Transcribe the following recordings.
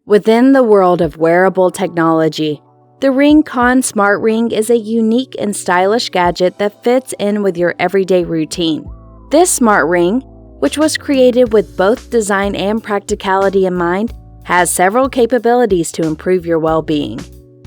Within the world of wearable technology, the RingConn Smart Ring is a unique and stylish gadget that fits in with your everyday routine. This smart ring, which was created with both design and practicality in mind, has several capabilities to improve your well-being.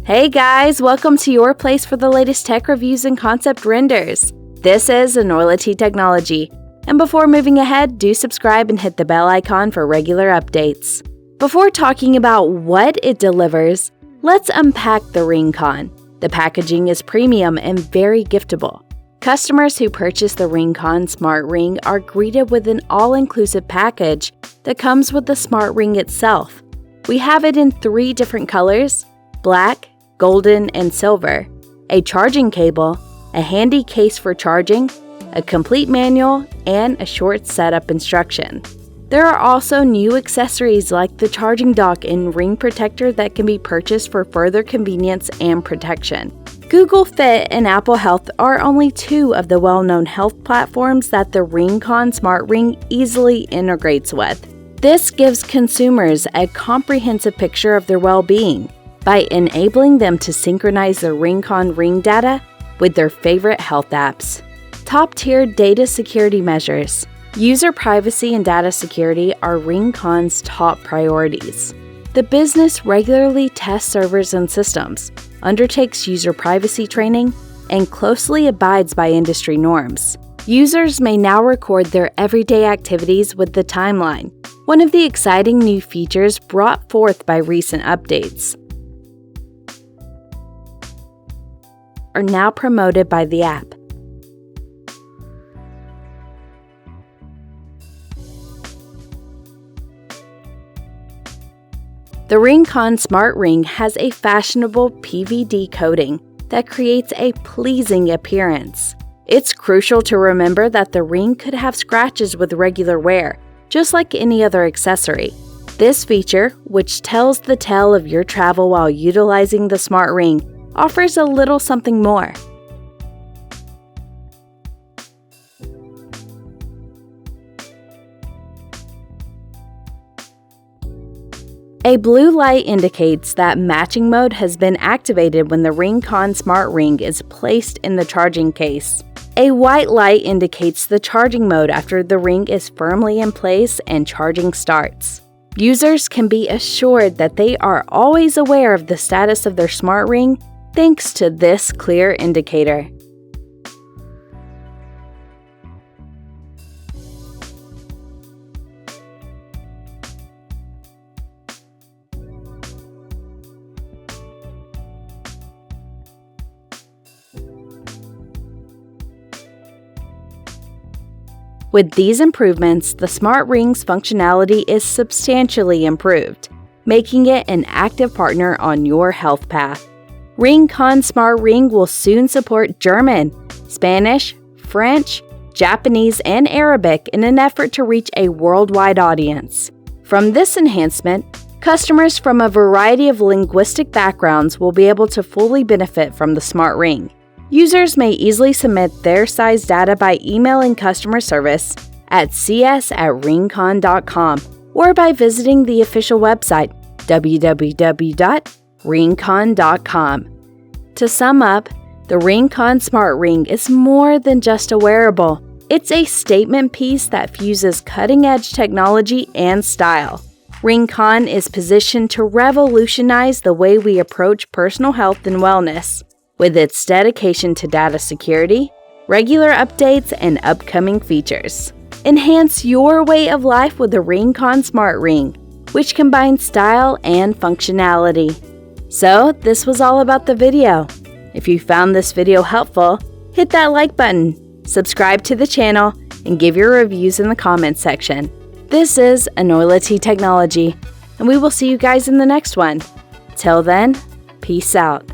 Hey guys, welcome to your place for the latest tech reviews and concept renders. This is Enoylity Technology, and before moving ahead, do subscribe and hit the bell icon for regular updates. Before talking about what it delivers, let's unpack the RingConn. The packaging is premium and very giftable. Customers who purchase the RingConn Smart Ring are greeted with an all-inclusive package that comes with the smart ring itself. We have it in 3 different colors: black, golden, and silver, a charging cable, a handy case for charging, a complete manual, and a short setup instruction. There are also new accessories like the charging dock and ring protector that can be purchased for further convenience and protection. Google Fit and Apple Health are only 2 of the well-known health platforms that the RingConn Smart Ring easily integrates with. This gives consumers a comprehensive picture of their well-being by enabling them to synchronize their RingConn Ring data with their favorite health apps. Top-tier data security measures. User privacy and data security are RingConn's top priorities. The business regularly tests servers and systems, undertakes user privacy training, and closely abides by industry norms. Users may now record their everyday activities with the timeline, one of the exciting new features brought forth by recent updates, are now promoted by the app. The RingConn Smart Ring has a fashionable PVD coating that creates a pleasing appearance. It's crucial to remember that the ring could have scratches with regular wear, just like any other accessory. This feature, which tells the tale of your travel while utilizing the smart ring, offers a little something more. A blue light indicates that matching mode has been activated when the RingConn Smart Ring is placed in the charging case. A white light indicates the charging mode after the ring is firmly in place and charging starts. Users can be assured that they are always aware of the status of their smart ring thanks to this clear indicator. With these improvements, the Smart Ring's functionality is substantially improved, making it an active partner on your health path. RingConn Smart Ring will soon support German, Spanish, French, Japanese, and Arabic in an effort to reach a worldwide audience. From this enhancement, customers from a variety of linguistic backgrounds will be able to fully benefit from the Smart Ring. Users may easily submit their size data by emailing customer service at cs@ringconn.com or by visiting the official website www.ringconn.com. To sum up, the RingConn Smart Ring is more than just a wearable. It's a statement piece that fuses cutting-edge technology and style. RingConn is positioned to revolutionize the way we approach personal health and wellness, with its dedication to data security, regular updates, and upcoming features. Enhance your way of life with the RingConn Smart Ring, which combines style and functionality. So, this was all about the video. If you found this video helpful, hit that like button, subscribe to the channel, and give your reviews in the comments section. This is Enoylity Technology, and we will see you guys in the next one. Till then, peace out.